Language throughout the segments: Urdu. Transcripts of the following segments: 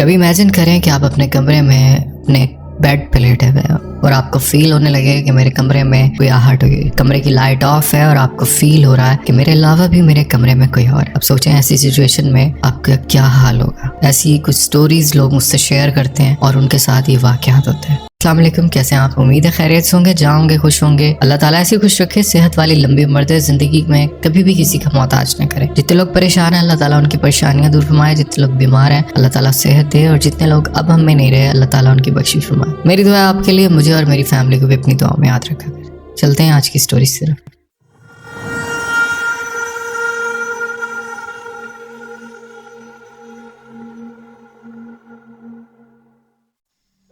کبھی امیجن کریں کہ آپ اپنے کمرے میں اپنے بیڈ پہ لیٹے ہوئے ہیں اور آپ کو فیل ہونے لگے کہ میرے کمرے میں کوئی آہٹ ہوئی، کمرے کی لائٹ آف ہے اور آپ کو فیل ہو رہا ہے کہ میرے علاوہ بھی میرے کمرے میں کوئی اور ہے۔ اب سوچیں ایسی سچویشن میں آپ کا کیا حال ہوگا۔ ایسی کچھ سٹوریز لوگ مجھ سے شیئر کرتے ہیں اور ان کے ساتھ یہ واقعات ہوتے ہیں۔ السلام علیکم، کیسے ہیں آپ؟ امید ہے خیریت سے ہوں گے، جاؤں گے خوش ہوں گے۔ اللہ تعالیٰ ایسی خوش رکھے، صحت والی لمبی عمر دے، زندگی میں کبھی بھی کسی کا محتاج نہ کرے۔ جتنے لوگ پریشان ہیں اللہ تعالیٰ ان کی پریشانیاں دور فرمائے، جتنے لوگ بیمار ہیں اللہ تعالیٰ صحت دے، اور جتنے لوگ اب ہم میں نہیں رہے اللہ تعالیٰ ان کی بخشش فرمائے۔ میری دعا آپ کے لیے، مجھے اور میری فیملی کو بھی اپنی دعاؤں میں یاد رکھا کریں۔ چلتے ہیں آج کی سٹوری کی طرف۔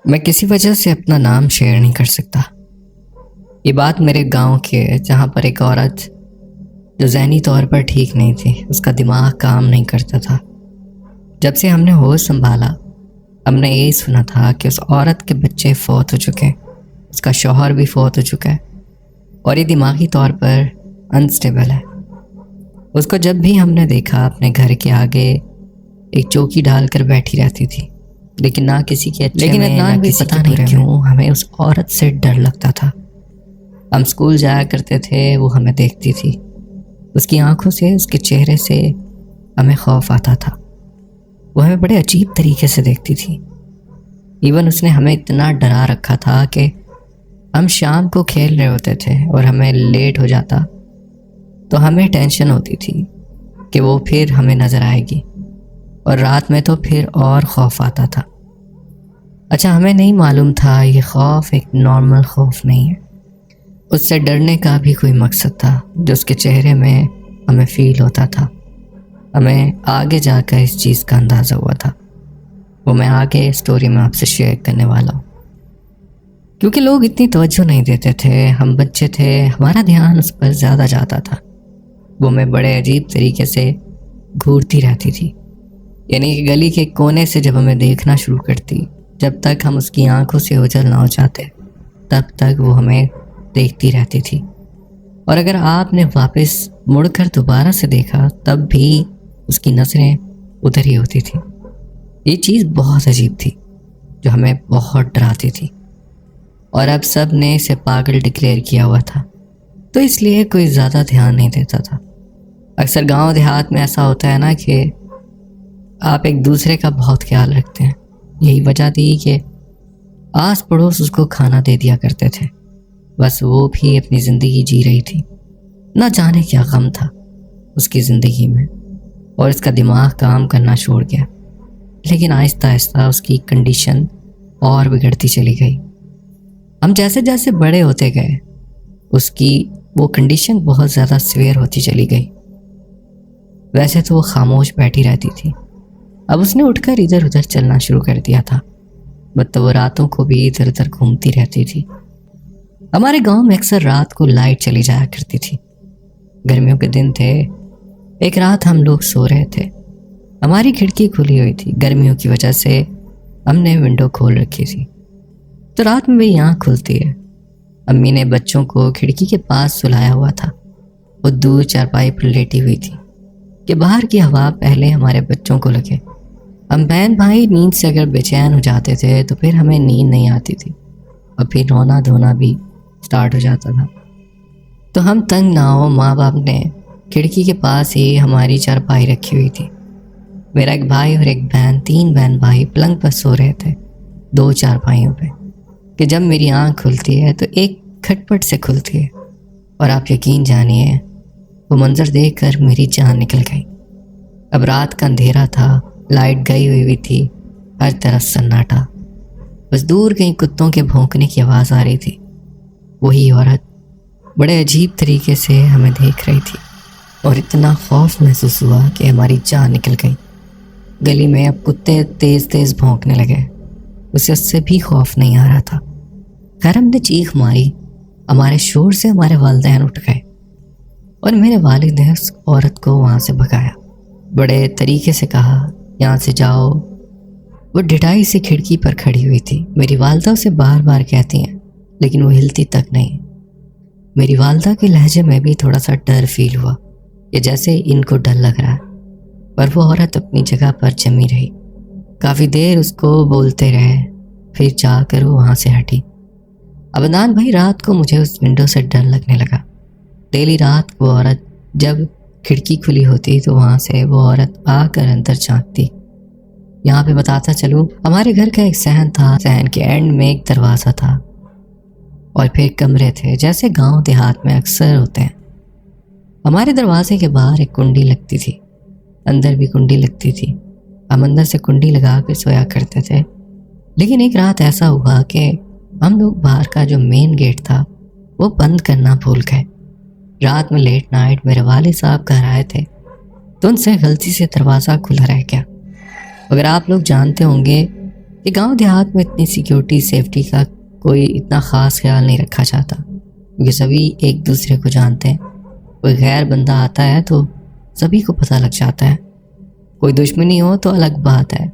میں کسی وجہ سے اپنا نام شیئر نہیں کر سکتا۔ یہ بات میرے گاؤں کی ہے، جہاں پر ایک عورت جو ذہنی طور پر ٹھیک نہیں تھی، اس کا دماغ کام نہیں کرتا تھا۔ جب سے ہم نے ہوش سنبھالا، ہم نے یہی سنا تھا کہ اس عورت کے بچے فوت ہو چکے ہیں، اس کا شوہر بھی فوت ہو چکا ہے اور یہ دماغی طور پر انسٹیبل ہے۔ اس کو جب بھی ہم نے دیکھا اپنے گھر کے آگے ایک چوکی ڈال کر بیٹھی رہتی تھی، لیکن نہ کسی کے اچھے میں نہ کسی کے برے میں۔ کیوں ہمیں اس عورت سے ڈر لگتا تھا۔ ہم اسکول جایا کرتے تھے، وہ ہمیں دیکھتی تھی، اس کی آنکھوں سے، اس کے چہرے سے ہمیں خوف آتا تھا۔ وہ ہمیں بڑے عجیب طریقے سے دیکھتی تھی۔ ایون اس نے ہمیں اتنا ڈرا رکھا تھا کہ ہم شام کو کھیل رہے ہوتے تھے اور ہمیں لیٹ ہو جاتا تو ہمیں ٹینشن ہوتی تھی کہ وہ پھر ہمیں نظر آئے گی، اور رات میں تو پھر اور خوف آتا تھا۔ اچھا، ہمیں نہیں معلوم تھا یہ خوف ایک نارمل خوف نہیں ہے، اس سے ڈرنے کا بھی کوئی مقصد تھا جو اس کے چہرے میں ہمیں فیل ہوتا تھا۔ ہمیں آگے جا کر اس چیز کا اندازہ ہوا تھا، وہ میں آگے سٹوری میں آپ سے شیئر کرنے والا ہوں۔ کیونکہ لوگ اتنی توجہ نہیں دیتے تھے، ہم بچے تھے، ہمارا دھیان اس پر زیادہ جاتا تھا۔ وہ میں بڑے عجیب طریقے سے گھورتی رہتی تھی، یعنی کہ گلی کے کونے سے جب ہمیں دیکھنا شروع کرتی، جب تک ہم اس کی آنکھوں سے اوجھل نہ ہو جاتے تب تک وہ ہمیں دیکھتی رہتی تھی، اور اگر آپ نے واپس مڑ کر دوبارہ سے دیکھا تب بھی اس کی نظریں ادھر ہی ہوتی تھیں۔ یہ چیز بہت عجیب تھی جو ہمیں بہت ڈراتی تھی، اور اب سب نے اسے پاگل ڈکلیئر کیا ہوا تھا، تو اس لیے کوئی زیادہ دھیان نہیں دیتا تھا۔ اکثر گاؤں دیہات میں ایسا ہوتا ہے نا کہ آپ ایک دوسرے کا بہت خیال رکھتے ہیں۔ یہی وجہ تھی کہ آس پڑوس اس کو کھانا دے دیا کرتے تھے، بس وہ بھی اپنی زندگی جی رہی تھی، نہ جانے کیا غم تھا اس کی زندگی میں، اور اس کا دماغ کام کرنا چھوڑ گیا۔ لیکن آہستہ آہستہ اس کی کنڈیشن اور بگڑتی چلی گئی۔ ہم جیسے جیسے بڑے ہوتے گئے اس کی وہ کنڈیشن بہت زیادہ سیویئر ہوتی چلی گئی۔ ویسے تو وہ خاموش بیٹھی رہتی تھی، اب اس نے اٹھ کر ادھر ادھر چلنا شروع کر دیا تھا، مطلب وہ راتوں کو بھی ادھر ادھر گھومتی رہتی تھی۔ ہمارے گاؤں میں اکثر رات کو لائٹ چلی جایا کرتی تھی۔ گرمیوں کے دن تھے، ایک رات ہم لوگ سو رہے تھے، ہماری کھڑکی کھلی ہوئی تھی، گرمیوں کی وجہ سے ہم نے ونڈو کھول رکھی تھی، تو رات میں بھی آنکھ کھلتی ہے۔ امی نے بچوں کو کھڑکی کے پاس سلایا ہوا تھا، وہ دور چارپائی پر لیٹی ہوئی تھی کہ باہر کی ہوا پہلے ہمارے بچوں کو لگے۔ ہم بہن بھائی نیند سے اگر بے چین ہو جاتے تھے تو پھر ہمیں نیند نہیں آتی تھی، اور پھر رونا دھونا بھی سٹارٹ ہو جاتا تھا۔ تو ہم تنگ نہ ہو، ماں باپ نے کھڑکی کے پاس ہی ہماری چارپائی رکھی ہوئی تھی۔ میرا ایک بھائی اور ایک بہن، 3 بہن بھائی پلنگ پر سو رہے تھے 2 چارپائیوں پہ، کہ جب میری آنکھ کھلتی ہے تو ایک کھٹپٹ سے کھلتی ہے، اور آپ یقین جانیے وہ منظر دیکھ کر میری جان نکل گئی۔ اب رات کا اندھیرا تھا، لائٹ گئی ہوئی تھی، ہر طرف سناٹا، بس دور کہیں کتوں کے بھونکنے کی آواز آ رہی تھی۔ وہی عورت بڑے عجیب طریقے سے ہمیں دیکھ رہی تھی، اور اتنا خوف محسوس ہوا کہ ہماری جان نکل گئی۔ گلی میں اب کتے تیز تیز بھونکنے لگے، اسے اس سے بھی خوف نہیں آ رہا تھا۔ خیر ہم نے چیخ ماری، ہمارے شور سے ہمارے والدین اٹھ گئے، اور میرے والد نے اس عورت کو وہاں سے بھگایا، بڑے طریقے سے کہا یہاں سے جاؤ۔ وہ ڈھٹائی سے کھڑکی پر کھڑی ہوئی تھی، میری والدہ اسے بار بار کہتی ہیں لیکن وہ ہلتی تک نہیں۔ میری والدہ کے لہجے میں بھی تھوڑا سا ڈر فیل ہوا کہ جیسے ان کو ڈر لگ رہا ہے، پر وہ عورت اپنی جگہ پر جمی رہی۔ کافی دیر اس کو بولتے رہے، پھر جا کر وہ وہاں سے ہٹی۔ اب عدنان بھائی رات کو مجھے اس ونڈو سے ڈر لگنے لگا۔ ڈیلی رات کو عورت جب کھڑکی کھلی ہوتی تو وہاں سے وہ عورت آ کر اندر جھانکتی۔ یہاں پہ بتاتا چلوں، ہمارے گھر کا ایک صحن تھا، صحن کے اینڈ میں ایک دروازہ تھا اور پھر کمرے تھے، جیسے گاؤں دیہات میں اکثر ہوتے ہیں۔ ہمارے دروازے کے باہر ایک کنڈی لگتی تھی، اندر بھی کنڈی لگتی تھی۔ ہم اندر سے کنڈی لگا کر سویا کرتے تھے، لیکن ایک رات ایسا ہوا کہ ہم لوگ باہر کا جو مین گیٹ تھا وہ بند کرنا بھول گئے۔ رات میں لیٹ نائٹ میرے والد صاحب گھر آئے تھے تو ان سے غلطی سے دروازہ کھلا رہ گیا۔ اگر آپ لوگ جانتے ہوں گے کہ گاؤں دیہات میں اتنی سیکیورٹی سیفٹی کا کوئی اتنا خاص خیال نہیں رکھا جاتا، کیونکہ سبھی ایک دوسرے کو جانتے ہیں۔ کوئی غیر بندہ آتا ہے تو سبھی کو پتہ لگ جاتا ہے، کوئی دشمنی ہو تو الگ بات ہے،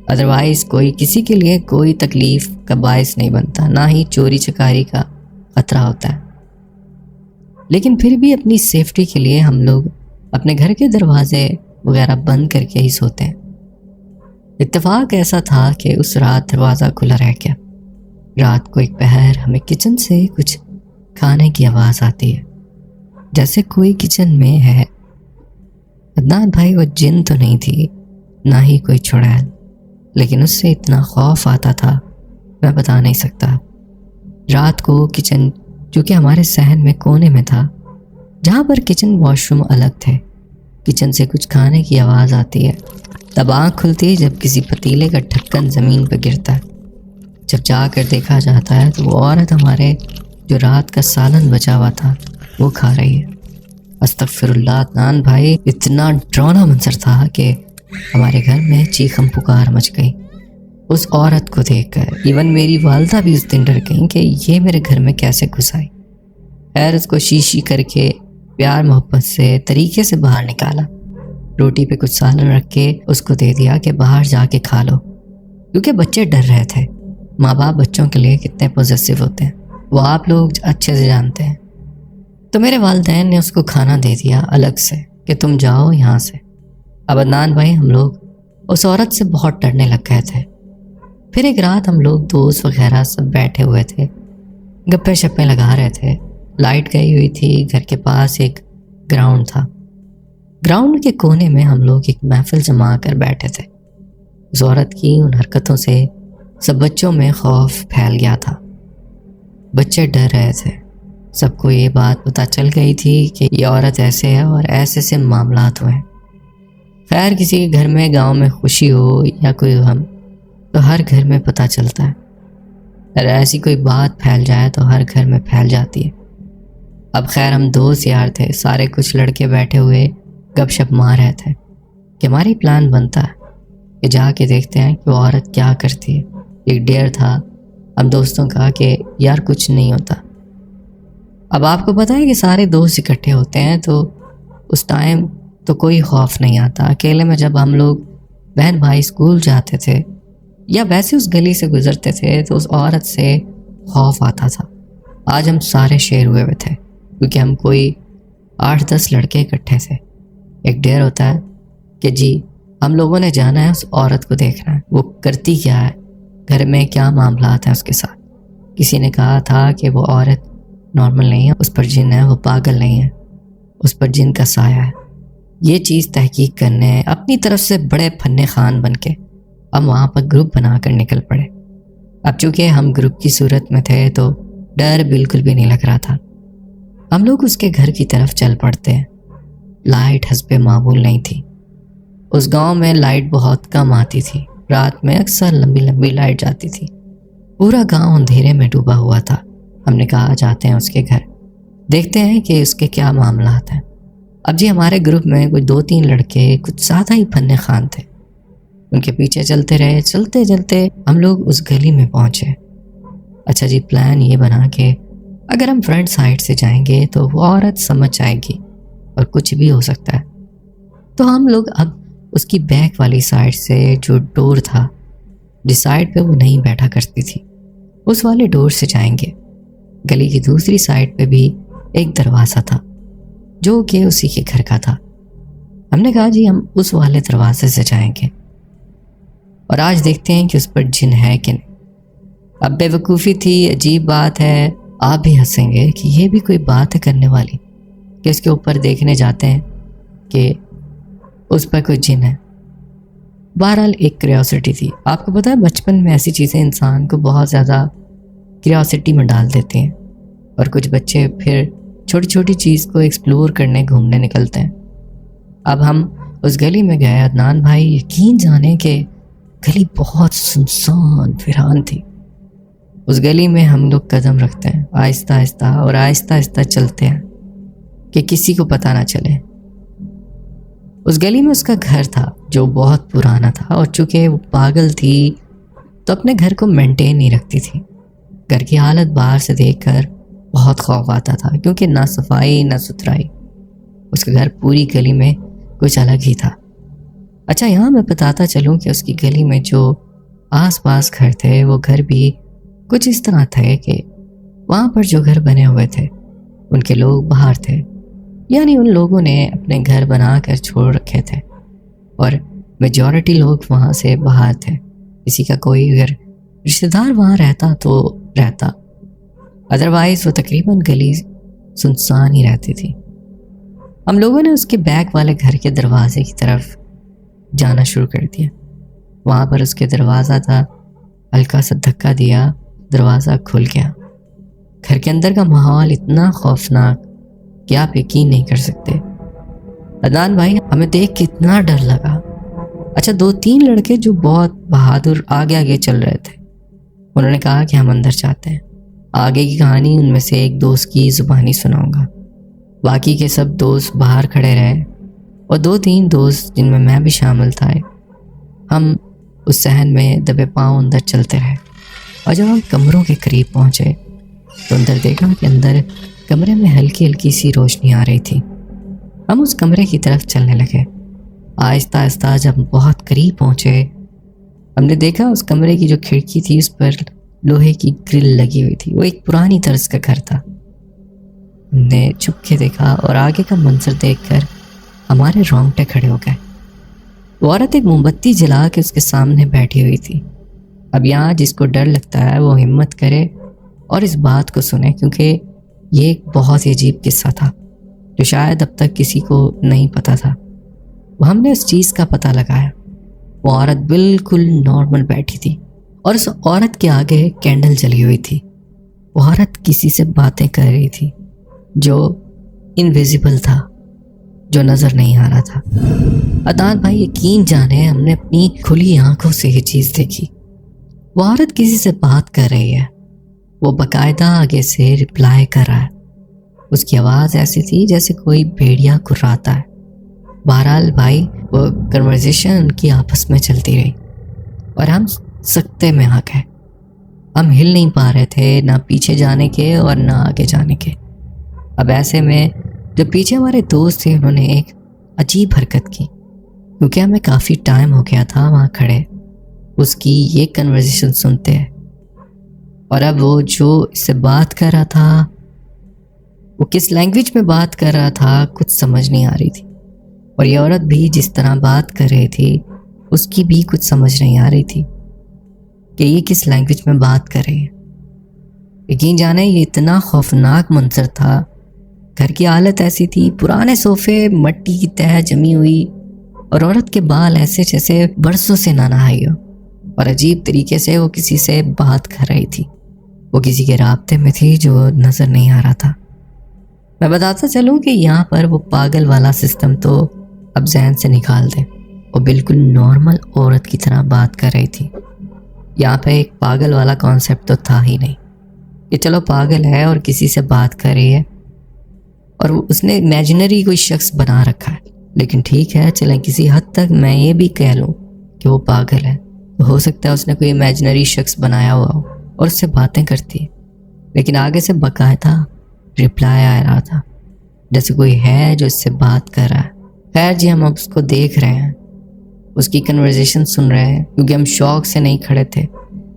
ادروائز کوئی کسی کے لیے کوئی تکلیف کا باعث نہیں بنتا، نہ ہی چوری چکاری کا خطرہ ہوتا ہے۔ لیکن پھر بھی اپنی سیفٹی کے لیے ہم لوگ اپنے گھر کے دروازے وغیرہ بند کر کے ہی سوتے ہیں۔ اتفاق ایسا تھا کہ اس رات دروازہ کھلا رہ گیا۔ رات کو ایک پہر ہمیں کچن سے کچھ کھانے کی آواز آتی ہے، جیسے کوئی کچن میں ہے۔ عدنان بھائی وہ جن تو نہیں تھی، نہ ہی کوئی چڑیل، لیکن اس سے اتنا خوف آتا تھا میں بتا نہیں سکتا۔ رات کو کچن جو کہ ہمارے صحن میں کونے میں تھا، جہاں پر کچن واش روم الگ تھے، کچن سے کچھ کھانے کی آواز آتی ہے۔ تب آنکھ کھلتی جب کسی پتیلے کا ڈھکن زمین پہ گرتا ہے۔ جب جا کر دیکھا جاتا ہے تو وہ عورت ہمارے جو رات کا سالن بچا ہوا تھا وہ کھا رہی ہے۔ استغفر اللہ عدنان بھائی، اتنا ڈراؤنا منظر تھا کہ ہمارے گھر میں چیخم پکار مچ گئی اس عورت کو دیکھ کر۔ ایون میری والدہ بھی اس دن ڈر گئیں کہ یہ میرے گھر میں کیسے گھس آئی۔ خیر اس کو شیشی کر کے پیار محبت سے طریقے سے باہر نکالا، روٹی پہ کچھ سالن رکھ کے اس کو دے دیا کہ باہر جا کے کھا لو، کیونکہ بچے ڈر رہے تھے۔ ماں باپ بچوں کے لیے کتنے پوزیسو ہوتے ہیں وہ آپ لوگ اچھے سے جانتے ہیں۔ تو میرے والدین نے اس کو کھانا دے دیا الگ سے کہ تم جاؤ یہاں سے۔ اب عدنان بھائی ہم لوگ اس عورت سے بہت ڈرنے لگ گئے تھے۔ پھر ایک رات ہم لوگ دوست وغیرہ سب بیٹھے ہوئے تھے، گپے شپے لگا رہے تھے۔ لائٹ گئی ہوئی تھی، گھر کے پاس ایک گراؤنڈ تھا، گراؤنڈ کے کونے میں ہم لوگ ایک محفل جما کر بیٹھے تھے۔ اس عورت کی ان حرکتوں سے سب بچوں میں خوف پھیل گیا تھا، بچے ڈر رہے تھے۔ سب کو یہ بات پتہ چل گئی تھی کہ یہ عورت ایسے ہے اور ایسے سے معاملات ہوئے۔ خیر کسی کے گھر میں گاؤں میں خوشی ہو یا کوئی غم تو ہر گھر میں پتہ چلتا ہے، اگر ایسی کوئی بات پھیل جائے تو ہر گھر میں پھیل جاتی ہے۔ اب خیر ہم دوست یار تھے، سارے کچھ لڑکے بیٹھے ہوئے گپ شپ مار رہے تھے کہ ہماری پلان بنتا ہے کہ جا کے دیکھتے ہیں کہ وہ عورت کیا کرتی ہے۔ ایک ڈیر تھا، ہم دوستوں کا کہ یار کچھ نہیں ہوتا۔ اب آپ کو پتہ ہے کہ سارے دوست اکٹھے ہوتے ہیں تو اس ٹائم تو کوئی خوف نہیں آتا۔ اکیلے میں جب ہم لوگ بہن بھائی اسکول جاتے تھے یا ویسے اس گلی سے گزرتے تھے تو اس عورت سے خوف آتا تھا۔ آج ہم سارے شیر ہوئے تھے کیونکہ ہم کوئی 8-10 لڑکے اکٹھے تھے۔ ایک ڈیر ہوتا ہے کہ جی ہم لوگوں نے جانا ہے اس عورت کو دیکھنا ہے، وہ کرتی کیا ہے، گھر میں کیا معاملات ہیں اس کے ساتھ۔ کسی نے کہا تھا کہ وہ عورت نارمل نہیں ہے، اس پر جن ہے، وہ پاگل نہیں ہے، اس پر جن کا سایہ ہے۔ یہ چیز تحقیق کرنے اپنی طرف سے بڑے فن خان بن کے ہم وہاں پر گروپ بنا کر نکل پڑے۔ اب چونکہ ہم گروپ کی صورت میں تھے تو ڈر بالکل بھی نہیں لگ رہا تھا۔ ہم لوگ اس کے گھر کی طرف چل پڑتے ہیں۔ لائٹ حسب معمول نہیں تھی، اس گاؤں میں لائٹ بہت کم آتی تھی، رات میں اکثر لمبی لمبی لائٹ جاتی تھی۔ پورا گاؤں اندھیرے میں ڈوبا ہوا تھا۔ ہم نے کہا جاتے ہیں اس کے گھر، دیکھتے ہیں کہ اس کے کیا معاملات ہیں۔ اب جی ہمارے گروپ میں کوئی 2-3 لڑکے کچھ زیادہ ہی فن خان تھے، ان کے پیچھے چلتے رہے۔ چلتے چلتے ہم لوگ اس گلی میں پہنچے۔ اچھا جی پلان یہ بنا کہ اگر ہم فرنٹ سائڈ سے جائیں گے تو وہ عورت سمجھ جائے گی اور کچھ بھی ہو سکتا ہے، تو ہم لوگ اب اس کی بیک والی سائڈ سے جو ڈور تھا، جس سائڈ پہ وہ نہیں بیٹھا کرتی تھی، اس والے ڈور سے جائیں گے۔ گلی کی دوسری سائڈ پہ بھی ایک دروازہ تھا جو کہ اسی کے گھر کا تھا۔ ہم نے کہا جی ہم اس والے دروازے سے جائیں گے۔ اور آج دیکھتے ہیں کہ اس پر جن ہے کہ نہیں۔ اب بے وقوفی تھی، عجیب بات ہے، آپ بھی ہنسیں گے کہ یہ بھی کوئی بات ہے کرنے والی کہ اس کے اوپر دیکھنے جاتے ہیں کہ اس پر کوئی جن ہے۔ بہرحال ایک کریوسٹی تھی۔ آپ کو پتہ ہے بچپن میں ایسی چیزیں انسان کو بہت زیادہ کریوسٹی میں ڈال دیتے ہیں، اور کچھ بچے پھر چھوٹی چھوٹی چیز کو ایکسپلور کرنے گھومنے نکلتے ہیں۔ اب ہم اس گلی میں گئے عدنان بھائی، یقین جانے کہ گلی بہت سنسان ویران تھی۔ اس گلی میں ہم لوگ قدم رکھتے ہیں آہستہ آہستہ، اور آہستہ آہستہ چلتے ہیں کہ کسی کو پتہ نہ چلے۔ اس گلی میں اس کا گھر تھا جو بہت پرانا تھا، اور چونکہ وہ پاگل تھی تو اپنے گھر کو مینٹین نہیں رکھتی تھی۔ گھر کی حالت باہر سے دیکھ کر بہت خوف آتا تھا، کیونکہ نہ صفائی نہ ستھرائی۔ اس کا گھر پوری گلی میں کچھ الگ ہی تھا۔ اچھا، یہاں میں بتاتا چلوں کہ اس کی گلی میں جو آس پاس گھر تھے وہ گھر بھی کچھ اس طرح تھے کہ وہاں پر جو گھر بنے ہوئے تھے ان کے لوگ باہر تھے، یعنی ان لوگوں نے اپنے گھر بنا کر چھوڑ رکھے تھے، اور میجورٹی لوگ وہاں سے باہر تھے۔ کسی کا کوئی اگر رشتہ دار وہاں رہتا تو رہتا، ادروائز وہ تقریباً گلی سنسان ہی رہتی تھی۔ ہم لوگوں نے اس کے بیک والے گھر کے دروازے کی طرف جانا شروع کر دیا۔ وہاں پر اس کے دروازہ تھا، ہلکا سا دھکا دیا، دروازہ کھل گیا۔ گھر کے اندر کا ماحول اتنا خوفناک کہ آپ یقین نہیں کر سکتے۔ عدنان بھائی، ہمیں دیکھ کے اتنا ڈر لگا۔ اچھا، 2-3 لڑکے جو بہت بہادر آگے آگے چل رہے تھے، انہوں نے کہا کہ ہم اندر چاہتے ہیں۔ آگے کی کہانی ان میں سے ایک دوست کی زبانی سناؤں گا، باقی کے سب دوست باہر کھڑے رہے، اور 2-3 دوست جن میں میں بھی شامل تھا، ہم اس صحن میں دبے پاؤں اندر چلتے رہے۔ اور جب ہم کمروں کے قریب پہنچے تو اندر دیکھا کہ اندر کمرے میں ہلکی ہلکی سی روشنی آ رہی تھی۔ ہم اس کمرے کی طرف چلنے لگے۔ آہستہ آہستہ جب بہت قریب پہنچے، ہم نے دیکھا اس کمرے کی جو کھڑکی تھی اس پر لوہے کی گرل لگی ہوئی تھی۔ وہ ایک پرانی طرز کا گھر تھا۔ ہم نے چھپ کے دیکھا، اور آگے کا منظر دیکھ کر ہمارے رونگٹے کھڑے ہو گئے۔ وہ عورت ایک موم بتی جلا کے اس کے سامنے بیٹھی ہوئی تھی۔ اب یہاں جس کو ڈر لگتا ہے وہ ہمت کرے اور اس بات کو سنے، کیونکہ یہ ایک بہت ہی عجیب قصہ تھا جو شاید اب تک کسی کو نہیں پتا تھا۔ وہ ہم نے اس چیز کا پتہ لگایا، وہ عورت بالکل نارمل بیٹھی تھی، اور اس عورت کے آگے کینڈل جلی ہوئی تھی۔ وہ عورت کسی سے باتیں کر رہی تھی جو انویزیبل تھا، جو نظر نہیں آ رہا تھا۔ عدنان بھائی، یقین جانے ہم نے اپنی کھلی آنکھوں سے یہ چیز دیکھی۔ وہ عورت کسی سے بات کر رہی ہے، وہ باقاعدہ آگے سے رپلائی کر رہا ہے۔ اس کی آواز ایسی تھی جیسے کوئی بھیڑیا کراتا ہے۔ بہرحال بھائی، وہ کنورزیشن ان کی آپس میں چلتی رہی، اور ہم سکتے میں آ گئے۔ ہم ہل نہیں پا رہے تھے، نہ پیچھے جانے کے اور نہ آگے جانے کے۔ اب ایسے میں جو پیچھے ہمارے دوست تھے انہوں نے ایک عجیب حرکت کی، کیونکہ ہمیں کافی ٹائم ہو گیا تھا وہاں کھڑے اس کی یہ کنورزیشن سنتے ہیں، اور اب وہ جو اس سے بات کر رہا تھا، وہ کس لینگویج میں بات کر رہا تھا کچھ سمجھ نہیں آ رہی تھی، اور یہ عورت بھی جس طرح بات کر رہی تھی اس کی بھی کچھ سمجھ نہیں آ رہی تھی کہ یہ کس لینگویج میں بات کر رہی ہے۔ یقین جانے یہ اتنا خوفناک منظر تھا۔ گھر کی حالت ایسی تھی، پرانے صوفے، مٹی کی تہ جمی ہوئی، اور عورت کے بال ایسے جیسے برسوں سے نہ نہائی ہو، اور عجیب طریقے سے وہ کسی سے بات کر رہی تھی۔ وہ کسی کے رابطے میں تھی جو نظر نہیں آ رہا تھا۔ میں بتاتا چلوں کہ یہاں پر وہ پاگل والا سسٹم تو اب ذہن سے نکال دیں، وہ بالکل نارمل عورت کی طرح بات کر رہی تھی۔ یہاں پہ ایک پاگل والا کانسیپٹ تو تھا ہی نہیں کہ چلو پاگل ہے اور کسی سے بات کر رہی ہے، اور اس نے امیجنری کوئی شخص بنا رکھا ہے۔ لیکن ٹھیک ہے، چلیں کسی حد تک میں یہ بھی کہہ لوں کہ وہ پاگل ہے، تو ہو سکتا ہے اس نے کوئی امیجنری شخص بنایا ہوا ہو اور اس سے باتیں کرتی ہے، لیکن آگے سے باقاعدہ رپلائی آ رہا تھا جیسے کوئی ہے جو اس سے بات کر رہا ہے۔ خیر جی، ہم اب اس کو دیکھ رہے ہیں، اس کی کنورزیشن سن رہے ہیں، کیونکہ ہم شوق سے نہیں کھڑے تھے،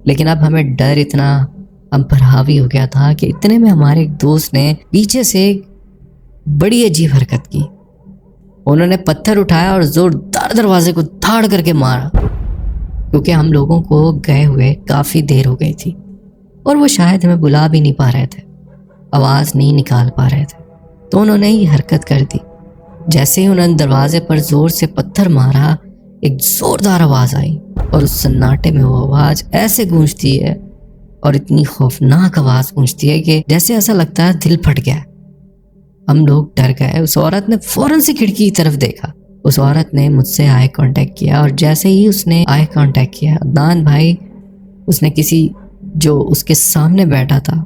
لیکن اب ہمیں ڈر اتنا ہم پر حاوی ہو گیا تھا کہ اتنے میں ہمارے ایک دوست نے پیچھے سے بڑی عجیب حرکت کی۔ انہوں نے پتھر اٹھایا اور زوردار دروازے کو دھاڑ کر کے مارا، کیونکہ ہم لوگوں کو گئے ہوئے کافی دیر ہو گئی تھی اور وہ شاید ہمیں بلا بھی نہیں پا رہے تھے، آواز نہیں نکال پا رہے تھے۔ تو انہوں نے یہ حرکت کر دی، جیسے ہی انہوں نے دروازے پر زور سے پتھر مارا، ایک زوردار آواز آئی اور اس سناٹے میں وہ آواز ایسے گونجتی ہے اور اتنی خوفناک آواز گونجتی ہے کہ جیسے ایسا لگتا ہے دل پھٹ گیا۔ ہم لوگ ڈر گئے۔ اس عورت نے فوراً سے کھڑکی کی طرف دیکھا۔ اس عورت نے مجھ سے آئی کانٹیکٹ کیا اور جیسے ہی اس نے آئی کانٹیکٹ کیا، عدنان بھائی، اس نے کسی جو اس کے سامنے بیٹھا تھا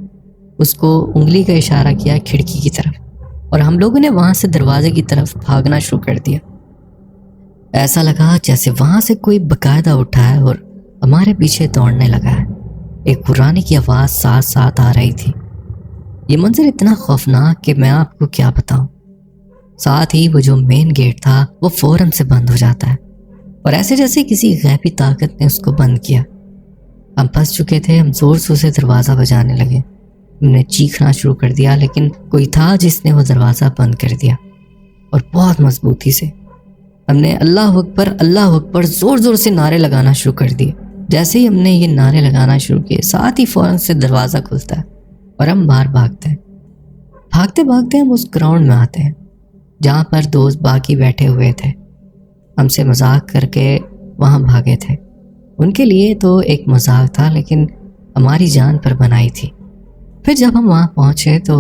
اس کو انگلی کا اشارہ کیا کھڑکی کی طرف، اور ہم لوگوں نے وہاں سے دروازے کی طرف بھاگنا شروع کر دیا۔ ایسا لگا جیسے وہاں سے کوئی باقاعدہ اٹھا ہے اور ہمارے پیچھے دوڑنے لگا ہے۔ ایک قرآن کی آواز ساتھ ساتھ آ رہی تھی۔ یہ منظر اتنا خوفناک کہ میں آپ کو کیا بتاؤں۔ ساتھ ہی وہ جو مین گیٹ تھا وہ فوراً سے بند ہو جاتا ہے، اور ایسے جیسے کسی غیبی طاقت نے اس کو بند کیا۔ ہم پھنس چکے تھے۔ ہم زور سے دروازہ بجانے لگے، ہم نے چیخنا شروع کر دیا، لیکن کوئی تھا جس نے وہ دروازہ بند کر دیا، اور بہت مضبوطی سے ہم نے اللہ اکبر زور سے نعرے لگانا شروع کر دیے۔ جیسے ہی ہم نے یہ نعرے لگانا شروع کیے، ساتھ ہی فوراً سے دروازہ کھلتا ہے اور ہم باہر بھاگتے ہیں۔ بھاگتے ہم اس گراؤنڈ میں آتے ہیں جہاں پر دوست باقی بیٹھے ہوئے تھے، ہم سے مذاق کر کے وہاں بھاگے تھے۔ ان کے لیے تو ایک مذاق تھا، لیکن ہماری جان پر بنائی تھی۔ پھر جب ہم وہاں پہنچے تو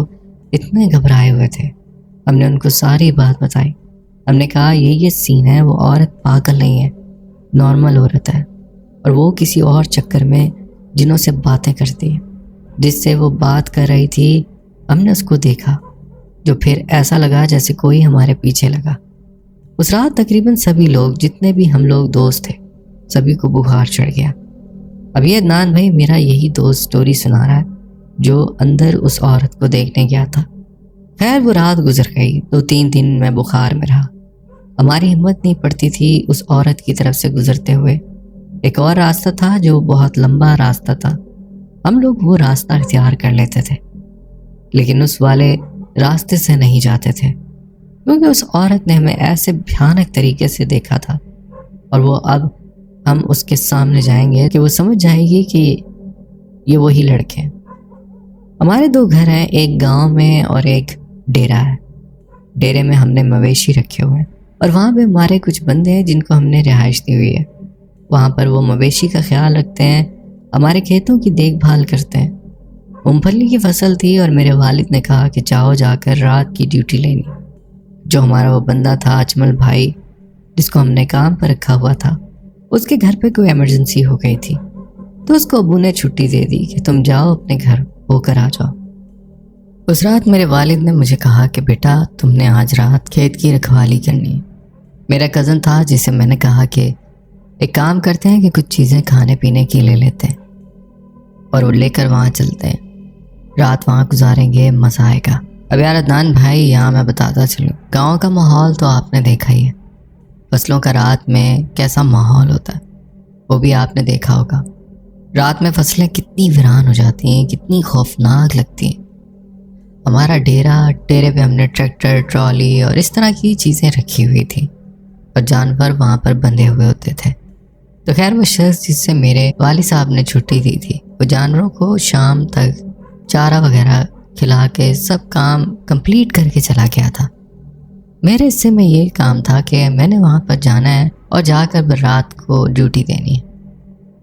اتنے گھبرائے ہوئے تھے۔ ہم نے ان کو ساری بات بتائی۔ ہم نے کہا یہ سین ہے، وہ عورت پاگل نہیں ہے، نارمل عورت ہے، اور وہ کسی اور چکر میں جنوں سے باتیں کرتی ہے۔ جس سے وہ بات کر رہی تھی ہم نے اس کو دیکھا، جو پھر ایسا لگا جیسے کوئی ہمارے پیچھے لگا۔ اس رات تقریباً سبھی لوگ، جتنے بھی ہم لوگ دوست تھے، سبھی کو بخار چڑھ گیا۔ اب یہ عدنان بھائی میرا یہی دوست سٹوری سنا رہا ہے جو اندر اس عورت کو دیکھنے گیا تھا۔ خیر وہ رات گزر گئی، 2-3 دن میں بخار میں رہا۔ ہماری ہمت نہیں پڑتی تھی اس عورت کی طرف سے گزرتے ہوئے۔ ایک اور راستہ تھا جو بہت لمبا راستہ تھا، ہم لوگ وہ راستہ اختیار کر لیتے تھے، لیکن اس والے راستے سے نہیں جاتے تھے، کیونکہ اس عورت نے ہمیں ایسے بھیانک طریقے سے دیکھا تھا، اور وہ اب ہم اس کے سامنے جائیں گے کہ وہ سمجھ جائے گی کہ یہ وہی لڑکے ہیں۔ ہمارے 2 گھر ہیں، ایک گاؤں میں اور ایک ڈیرا ہے۔ ڈیرے میں ہم نے مویشی رکھے ہوئے ہیں، اور وہاں پہ ہمارے کچھ بندے ہیں جن کو ہم نے رہائش دی ہوئی ہے۔ وہاں پر وہ مویشی کا خیال رکھتے ہیں، ہمارے کھیتوں کی دیکھ بھال کرتے ہیں۔ مونگ پھلی کی فصل تھی اور میرے والد نے کہا کہ جاؤ جا کر رات کی ڈیوٹی لینی۔ جو ہمارا وہ بندہ تھا اجمل بھائی، جس کو ہم نے کام پر رکھا ہوا تھا، اس کے گھر پہ کوئی ایمرجنسی ہو گئی تھی، تو اس کو ابو نے چھٹی دے دی کہ تم جاؤ اپنے گھر ہو کر آ جاؤ۔ اس رات میرے والد نے مجھے کہا کہ بیٹا تم نے آج رات کھیت کی رکھوالی کرنی ہے۔ میرا کزن تھا جسے میں نے کہا کہ ایک کام کرتے ہیں کہ کچھ چیزیں کھانے پینے کی لے لیتے ہیں اور وہ لے کر وہاں چلتے ہیں، رات وہاں گزاریں گے، مزہ آئے گا۔ اب یار عدنان بھائی یہاں میں بتاتا چلوں، گاؤں کا ماحول تو آپ نے دیکھا ہی ہے، فصلوں کا رات میں کیسا ماحول ہوتا ہے وہ بھی آپ نے دیکھا ہوگا۔ رات میں فصلیں کتنی ویران ہو جاتی ہیں، کتنی خوفناک لگتی ہیں۔ ہمارا ڈیرے پہ ہم نے ٹریکٹر، ٹرالی اور اس طرح کی چیزیں رکھی ہوئی تھی، اور جانور وہاں پر بندھے ہوئے ہوتے تھے۔ تو خیر وہ شخص جس سے میرے والد صاحب نے چھٹی دی تھی، وہ جانوروں کو شام تک چارہ وغیرہ کھلا کے سب کام کمپلیٹ کر کے چلا گیا تھا۔ میرے حصے میں یہ کام تھا کہ میں نے وہاں پر جانا ہے اور جا کر رات کو ڈیوٹی دینی ہے،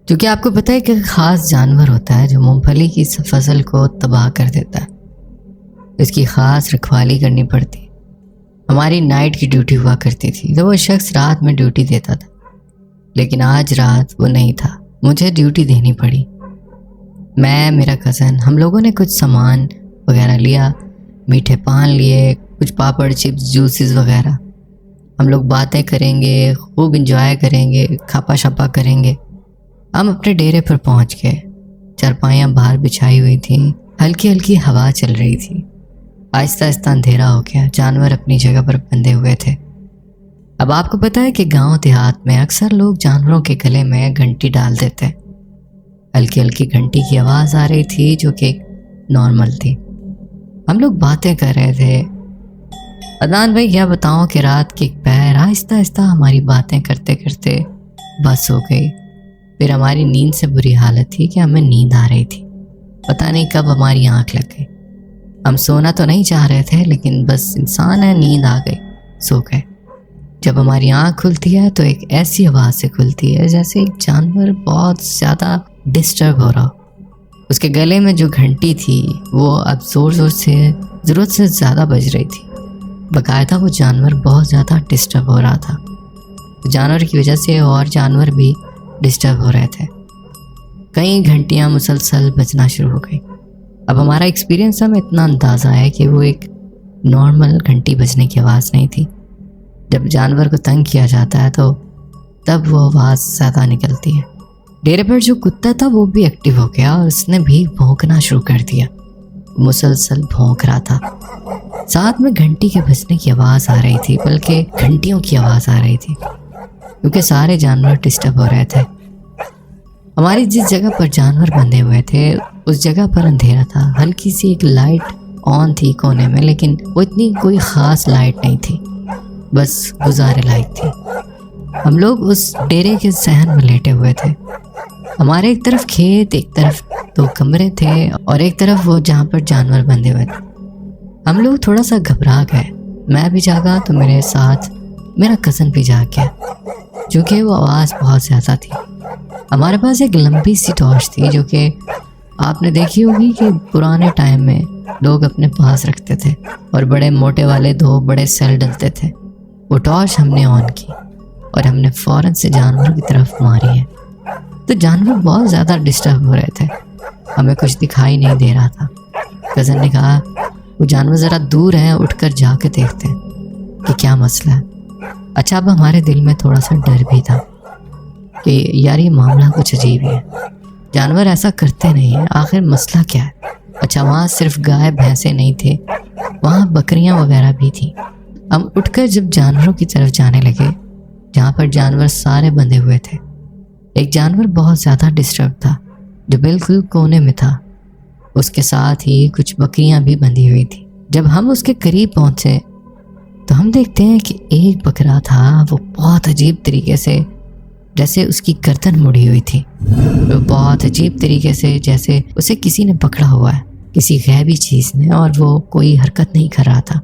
کیونکہ آپ کو پتہ ہے کہ ایک خاص جانور ہوتا ہے جو مونگ پھلی کی فصل کو تباہ کر دیتا ہے، اس کی خاص رکھوالی کرنی پڑتی۔ ہماری نائٹ کی ڈیوٹی ہوا کرتی تھی، تو وہ شخص رات میں ڈیوٹی دیتا تھا، لیکن آج رات وہ نہیں تھا، مجھے ڈیوٹی دینی پڑی۔ میں، میرا کزن، ہم لوگوں نے کچھ سامان وغیرہ لیا، میٹھے پان لیے، کچھ پاپڑ، چپس، جوسز وغیرہ۔ ہم لوگ باتیں کریں گے، خوب انجوائے کریں گے، کھپا شپا کریں گے۔ ہم اپنے ڈیرے پر پہنچ گئے، چارپائیاں باہر بچھائی ہوئی تھیں، ہلکی ہلکی ہوا چل رہی تھی، آہستہ آہستہ اندھیرا ہو گیا، جانور اپنی جگہ پر بندھے ہوئے تھے۔ اب آپ کو پتہ ہے کہ گاؤں دیہات میں اکثر لوگ جانوروں کے گلے میں گھنٹی ڈال دیتے، ہلکی ہلکی گھنٹی کی آواز آ رہی تھی جو کہ نارمل تھی۔ ہم لوگ باتیں کر رہے تھے۔ عدنان بھائی کیا بتاؤں کہ رات کے پیر آہستہ آہستہ ہماری باتیں کرتے کرتے بس ہو گئی، پھر ہماری نیند سے بری حالت تھی کہ ہمیں نیند آ رہی تھی، پتہ نہیں کب ہماری آنکھ لگ گئی۔ ہم سونا تو نہیں چاہ رہے تھے، لیکن بس انسان ہے، نیند آ گئی، سو گئے۔ جب ہماری آنکھ کھلتی ہے تو ایک ایسی آواز سے کھلتی ہے جیسے ایک جانور بہت زیادہ ڈسٹرب ہو رہا ہو۔ اس کے گلے میں جو گھنٹی تھی وہ اب زور سے ضرورت سے زیادہ بج رہی تھی۔ باقاعدہ وہ جانور بہت زیادہ ڈسٹرب ہو رہا تھا۔ جانور کی وجہ سے اور جانور بھی ڈسٹرب ہو رہے تھے۔ کئی گھنٹیاں مسلسل بجنا شروع ہو گئی۔ اب ہمارا ایکسپیرینس ہمیں اتنا اندازہ ہے کہ وہ ایک نارمل گھنٹی بجنے کی آواز نہیں تھی۔ جب جانور کو تنگ کیا جاتا ہے تو تب وہ آواز زیادہ نکلتی ہے۔ ڈیرے پر جو کتا تھا وہ بھی ایکٹیو ہو گیا اور اس نے بھی بھونکنا شروع کر دیا۔ مسلسل بھونک رہا تھا۔ ساتھ میں گھنٹی کے بجنے کی آواز آ رہی تھی، بلکہ گھنٹیوں کی آواز آ رہی تھی، کیونکہ سارے جانور ڈسٹرب ہو رہے تھے۔ ہماری جس جگہ پر جانور بندھے ہوئے تھے اس جگہ پر اندھیرا تھا۔ ہلکی سی ایک لائٹ آن تھی کونے میں، لیکن وہ اتنی کوئی خاص لائٹ نہیں تھی، بس گزارے لائق تھی۔ ہم لوگ اس ڈیرے کے صحن میں لیٹے ہوئے تھے۔ ہمارے ایک طرف کھیت، ایک طرف 2 کمرے تھے اور ایک طرف وہ جہاں پر جانور بندھے ہوئے تھے۔ ہم لوگ تھوڑا سا گھبرا گئے۔ میں بھی جاگا تو میرے ساتھ میرا کزن بھی جاگ گیا، چونکہ وہ آواز بہت زیادہ تھی۔ ہمارے پاس ایک لمبی سی ٹارچ تھی جو کہ آپ نے دیکھی ہوگی کہ پرانے ٹائم میں لوگ اپنے پاس رکھتے تھے، اور بڑے موٹے والے 2 بڑے سیل ڈلتے تھے۔ وہ ٹارچ ہم نے آن کی اور ہم نے فوراً سے جانور کی طرف ماری ہے۔ تو جانور بہت زیادہ ڈسٹرب ہو رہے تھے، ہمیں کچھ دکھائی نہیں دے رہا تھا۔ کزن نے کہا وہ جانور ذرا دور ہیں، اٹھ کر جا کے دیکھتے ہیں کہ کیا مسئلہ ہے۔ اچھا، اب ہمارے دل میں تھوڑا سا ڈر بھی تھا کہ یار یہ معاملہ کچھ عجیب ہی ہے، جانور ایسا کرتے نہیں ہیں، آخر مسئلہ کیا ہے۔ اچھا، وہاں صرف گائے بھینسیں نہیں تھے، وہاں بکریاں وغیرہ بھی تھیں۔ ہم اٹھ کر جب جانوروں کی طرف جانے لگے جہاں پر جانور سارے بندھے ہوئے تھے، ایک جانور بہت زیادہ ڈسٹرب تھا جو بالکل کونے میں تھا۔ اس کے ساتھ ہی کچھ بکریاں بھی بندھی ہوئی تھی۔ جب ہم اس کے قریب پہنچے تو ہم دیکھتے ہیں کہ ایک بکرا تھا، وہ بہت عجیب طریقے سے جیسے اس کی گردن مڑی ہوئی تھی، وہ بہت عجیب طریقے سے جیسے اسے کسی نے پکڑا ہوا ہے، کسی غیبی چیز نے، اور وہ کوئی حرکت نہیں کر رہا تھا۔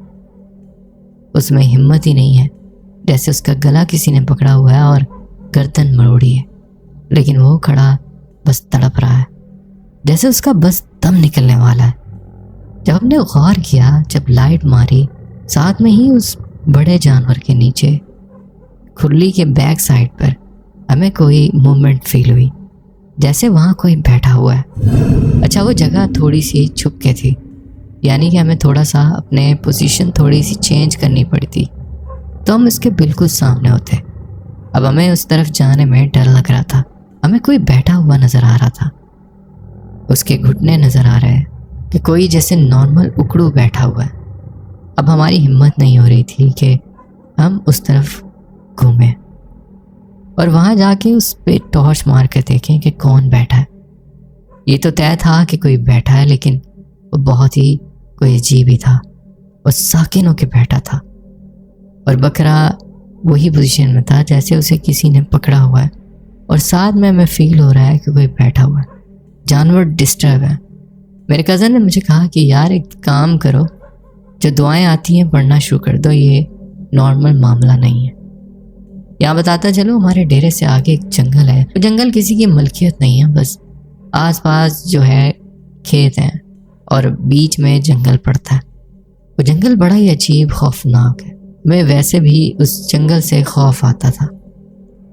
اس میں ہمت ہی نہیں ہے، جیسے اس کا گلا کسی نے پکڑا ہوا ہے اور گردن مروڑی ہے، لیکن وہ کھڑا بس تڑپ رہا ہے جیسے اس کا بس دم نکلنے والا ہے۔ جب ہم نے غور کیا، جب لائٹ ماری، ساتھ میں ہی اس بڑے جانور کے نیچے کھرلی کے بیک سائڈ پر ہمیں کوئی موومنٹ فیل ہوئی، جیسے وہاں کوئی بیٹھا ہوا ہے۔ اچھا، وہ جگہ تھوڑی سی چھپ کے تھی، یعنی کہ ہمیں تھوڑا سا اپنے پوزیشن تھوڑی سی چینج کرنی پڑی تھی تو ہم اس کے بالکل سامنے ہوتے۔ اب ہمیں اس طرف جانے میں ڈر لگ رہا تھا۔ ہمیں کوئی بیٹھا ہوا نظر آ رہا تھا، اس کے گھٹنے نظر آ رہے کہ کوئی جیسے نارمل اکڑو بیٹھا ہوا ہے۔ اب ہماری ہمت نہیں ہو رہی تھی کہ ہم اس طرف گھومیں اور وہاں جا کے اس پہ ٹارچ مار کر دیکھیں کہ کون بیٹھا ہے۔ یہ تو طے تھا کہ کوئی بیٹھا ہے، لیکن وہ بہت ہی کوئی عجیب ہی تھا، وہ ساکن ہو کے بیٹھا تھا، اور بکرا وہی پوزیشن میں تھا جیسے اسے کسی نے پکڑا ہوا ہے، اور ساتھ میں ہمیں فیل ہو رہا ہے کہ کوئی بیٹھا ہوا ہے۔ جانور ڈسٹرب ہے۔ میرے کزن نے مجھے کہا کہ یار ایک کام کرو، جو دعائیں آتی ہیں پڑھنا شروع کر دو، یہ نارمل معاملہ نہیں ہے۔ یہاں بتاتا چلو، ہمارے ڈیرے سے آگے ایک جنگل ہے۔ وہ جنگل کسی کی ملکیت نہیں ہے، بس آس پاس جو ہے کھیت ہیں اور بیچ میں جنگل پڑتا ہے۔ وہ جنگل بڑا ہی عجیب خوفناک ہے۔ میں ویسے بھی اس جنگل سے خوف آتا تھا،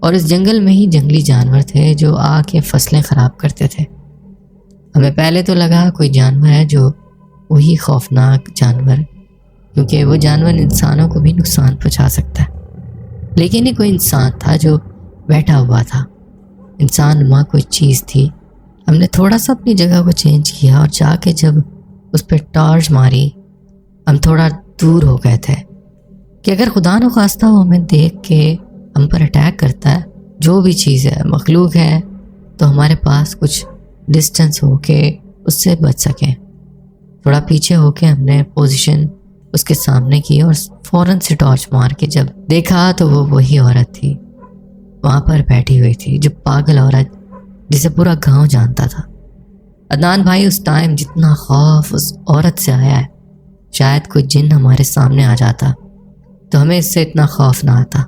اور اس جنگل میں ہی جنگلی جانور تھے جو آ کے فصلیں خراب کرتے تھے۔ ہمیں پہلے تو لگا کوئی جانور ہے، جو وہی خوفناک جانور، کیونکہ وہ جانور انسانوں کو بھی نقصان پہنچا سکتا ہے، لیکن یہ کوئی انسان تھا جو بیٹھا ہوا تھا، انسان نما کوئی چیز تھی۔ ہم نے تھوڑا سا اپنی جگہ کو چینج کیا اور جا کے جب اس پہ ٹارچ ماری، ہم تھوڑا دور ہو گئے تھے کہ اگر خدا نخواستہ وہ ہمیں دیکھ کے ہم پر اٹیک کرتا ہے، جو بھی چیز ہے، مخلوق ہے، تو ہمارے پاس کچھ ڈسٹنس ہو کے اس سے بچ سکیں۔ تھوڑا پیچھے ہو کے ہم نے پوزیشن اس کے سامنے کی اور فوراً سے ٹارچ مار کے جب دیکھا تو وہ وہی عورت تھی، وہاں پر بیٹھی ہوئی تھی، جو پاگل عورت جسے پورا گاؤں جانتا تھا۔ عدنان بھائی، اس ٹائم جتنا خوف اس عورت سے آیا ہے، شاید کوئی جن ہمارے سامنے آ جاتا تو ہمیں اس سے اتنا خوف نہ آتا۔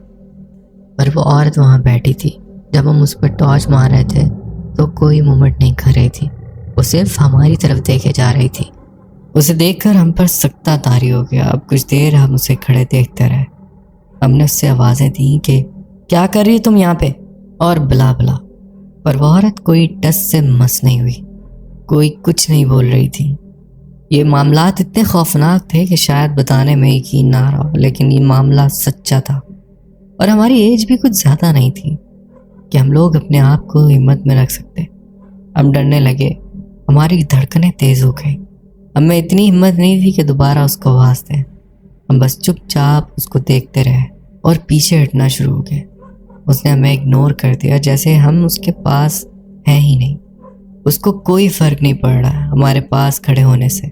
پر وہ عورت وہاں بیٹھی تھی، جب ہم اس پر ٹارچ مار رہے تھے تو کوئی مومنٹ نہیں کر رہی تھی، وہ صرف ہماری طرف دیکھے جا رہی تھی۔ اسے دیکھ کر ہم پر سکتہ طاری ہو گیا۔ اب کچھ دیر ہم اسے کھڑے دیکھتے رہے۔ ہم نے اس سے آوازیں دیں کہ کیا کر رہی ہو تم یہاں پہ، اور بلا بلا، پر وہ عورت کوئی ٹس سے مس نہیں ہوئی، کوئی کچھ نہیں بول رہی تھی۔ یہ معاملات اتنے خوفناک تھے کہ شاید بتانے میں یقین نہ آ رہا ہو، لیکن یہ معاملہ سچا تھا، اور ہماری ایج بھی کچھ زیادہ نہیں تھی کہ ہم لوگ اپنے آپ کو ہمت میں رکھ سکتے۔ ہم ڈرنے لگے، ہماری دھڑکنیں تیز ہو گئی۔ ہم میں اتنی ہمت نہیں تھی کہ دوبارہ اس کو آواز دیں۔ ہم بس چپ چاپ اس کو دیکھتے رہے اور پیچھے ہٹنا شروع ہو گئے۔ اس نے ہمیں اگنور کر دیا، جیسے ہم اس کے پاس ہیں ہی نہیں۔ اس کو کوئی فرق نہیں پڑ رہا ہمارے پاس کھڑے ہونے سے۔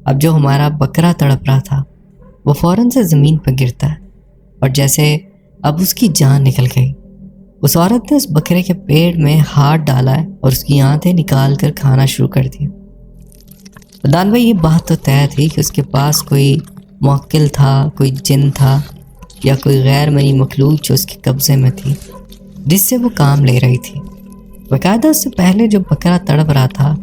اب جو ہمارا بکرا تڑپ رہا تھا وہ فوراً سے زمین پر گرتا ہے، اور جیسے اب اس کی جان نکل گئی۔ اس عورت نے اس بکرے کے پیٹ میں ہاتھ ڈالا ہے اور اس کی آنتیں نکال کر کھانا شروع کر دیا۔ عدنان بھائی، یہ بات تو طے تھی کہ اس کے پاس کوئی موکل تھا، کوئی جن تھا، یا کوئی غیر مرئی مخلوق جو اس کے قبضے میں تھی، جس سے وہ کام لے رہی تھی۔ باقاعدہ اس سے پہلے جو بکرا تڑپ رہا تھا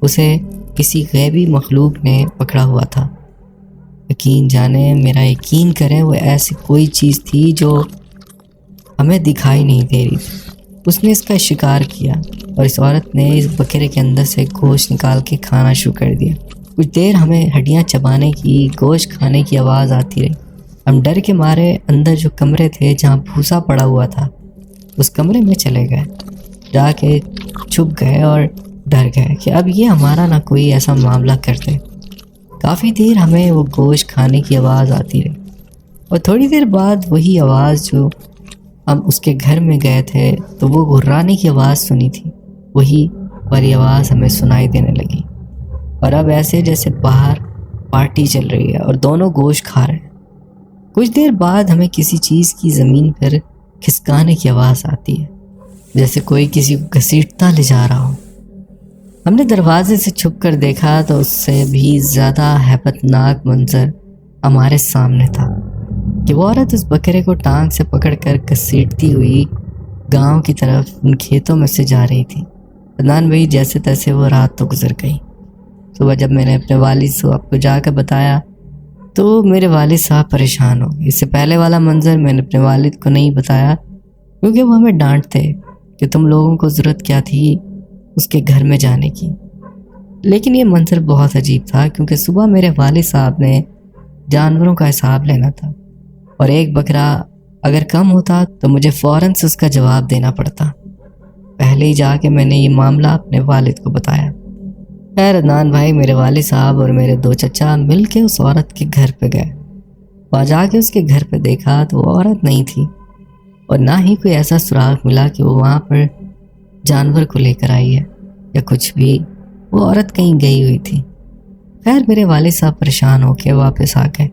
اسے کسی غیبی مخلوق نے پکڑا ہوا تھا۔ یقین جانے، میرا یقین کریں، وہ ایسی کوئی چیز تھی جو ہمیں دکھائی نہیں دے رہی تھی۔ اس نے اس کا شکار کیا، اور اس عورت نے اس بکرے کے اندر سے گوشت نکال کے کھانا شروع کر دیا۔ کچھ دیر ہمیں ہڈیاں چبانے کی، گوشت کھانے کی آواز آتی رہی۔ ہم ڈر کے مارے اندر جو کمرے تھے جہاں بھوسا پڑا ہوا تھا اس کمرے میں چلے گئے، جا کے چھپ گئے اور ڈر گئے کہ اب یہ ہمارا نہ کوئی ایسا معاملہ کرتے۔ کافی دیر ہمیں وہ گوشت کھانے کی آواز آتی رہی، اور تھوڑی دیر بعد وہی آواز جو ہم اس کے گھر میں گئے تھے تو وہ گھرانے کی آواز سنی تھی، وہی والی آواز ہمیں سنائی دینے لگی۔ اور اب ایسے جیسے باہر پارٹی چل رہی ہے اور دونوں گوشت کھا رہے ہیں۔ کچھ دیر بعد ہمیں کسی چیز کی زمین پر کھسکانے کی آواز آتی ہے، جیسے کوئی کسی کو گھسیٹتا لے جا رہا ہو۔ ہم نے دروازے سے چھپ کر دیکھا تو اس سے بھی زیادہ ہیبت ناک منظر ہمارے سامنے تھا کہ وہ عورت اس بکرے کو ٹانگ سے پکڑ کر گھسیٹتی ہوئی گاؤں کی طرف ان کھیتوں میں سے جا رہی تھی۔ عدنان بھائی، جیسے تیسے وہ رات تو گزر گئی۔ صبح جب میں نے اپنے والد صاحب کو جا کر بتایا تو میرے والد صاحب پریشان ہو گئے۔ اس سے پہلے والا منظر میں نے اپنے والد کو نہیں بتایا، کیونکہ وہ ہمیں ڈانٹتے کہ تم لوگوں کو ضرورت کیا تھی اس کے گھر میں جانے کی۔ لیکن یہ منظر بہت عجیب تھا، کیونکہ صبح میرے والد صاحب نے جانوروں کا حساب لینا تھا، اور ایک بکرا اگر کم ہوتا تو مجھے فوراً سے اس کا جواب دینا پڑتا۔ پہلے ہی جا کے میں نے یہ معاملہ اپنے والد کو بتایا۔ خیر عدنان بھائی، میرے والد صاحب اور میرے 2 چچا مل کے اس عورت کے گھر پہ گئے۔ وہاں جا کے اس کے گھر پہ دیکھا تو وہ عورت نہیں تھی، اور نہ ہی کوئی ایسا سراغ ملا کہ وہ وہاں پر جانور کو لے کر آئی ہے یا کچھ بھی۔ وہ عورت کہیں گئی ہوئی تھی۔ خیر میرے والد صاحب پریشان ہو کے واپس آ گئے۔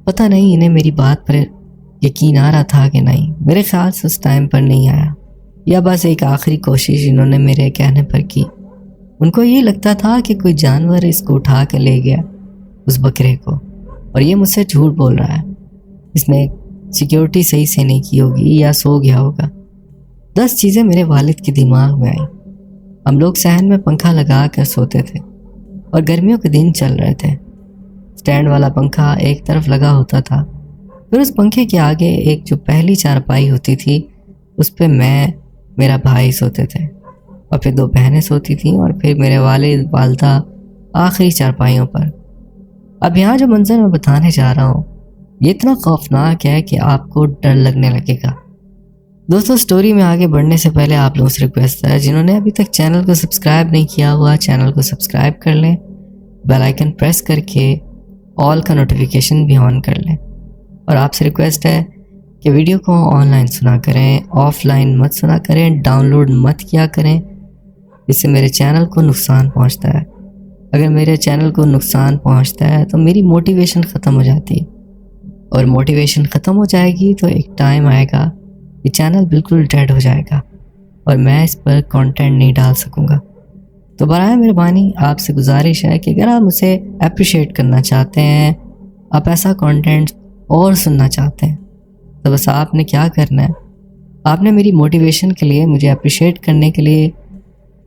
پتہ نہیں انہیں میری بات پر یقین آ رہا تھا کہ نہیں، میرے خیال سے اس ٹائم پر نہیں آیا، یا بس ایک آخری کوشش انہوں نے میرے کہنے پر کی۔ ان کو یہ لگتا تھا کہ کوئی جانور اس کو اٹھا کے لے گیا، اس بکرے کو، اور یہ مجھ سے جھوٹ بول رہا ہے، اس نے سیکیورٹی صحیح سے نہیں کی ہوگی یا سو گیا ہوگا۔ 10 چیزیں میرے والد کے دماغ میں آئیں۔ ہم لوگ صحن میں پنکھا لگا کر سوتے تھے، اور گرمیوں کے دن چل رہے تھے۔ سٹینڈ والا پنکھا ایک طرف لگا ہوتا تھا، پھر اس پنکھے کے آگے ایک جو پہلی چارپائی ہوتی تھی اس پہ میں، میرا بھائی سوتے تھے، اور پھر 2 بہنیں سوتی تھیں، اور پھر میرے والد والدہ آخری چارپائیوں پر۔ اب یہاں جو منظر میں بتانے جا رہا ہوں یہ اتنا خوفناک ہے کہ آپ کو ڈر لگنے لگے گا۔ دوستو، سٹوری میں آگے بڑھنے سے پہلے آپ لوگوں سے ریکویسٹ ہے، جنہوں نے ابھی تک چینل کو سبسکرائب نہیں کیا ہوا، چینل کو سبسکرائب کر لیں، بیل آئیکن پریس کر کے آل کا نوٹیفیکیشن بھی آن کر لیں۔ اور آپ سے ریکویسٹ ہے کہ ویڈیو کو آن لائن سنا کریں، آف لائن مت سنا کریں، ڈاؤن لوڈ مت کیا کریں، اس سے میرے چینل کو نقصان پہنچتا ہے۔ اگر میرے چینل کو نقصان پہنچتا ہے تو میری موٹیویشن ختم ہو جاتی ہے، اور موٹیویشن ختم ہو جائے گی تو ایک ٹائم آئے گا یہ چینل بالکل ڈیڈ ہو جائے گا۔ اور میں اس پر کنٹینٹ نہیں ڈال سکوں گا۔ تو برائے مہربانی آپ سے گزارش ہے کہ اگر آپ اسے اپریشیٹ کرنا چاہتے ہیں، آپ ایسا کنٹینٹ اور سننا چاہتے ہیں، تو بس آپ نے کیا کرنا ہے، آپ نے میری موٹیویشن کے لیے، مجھے اپریشیٹ کرنے کے لیے،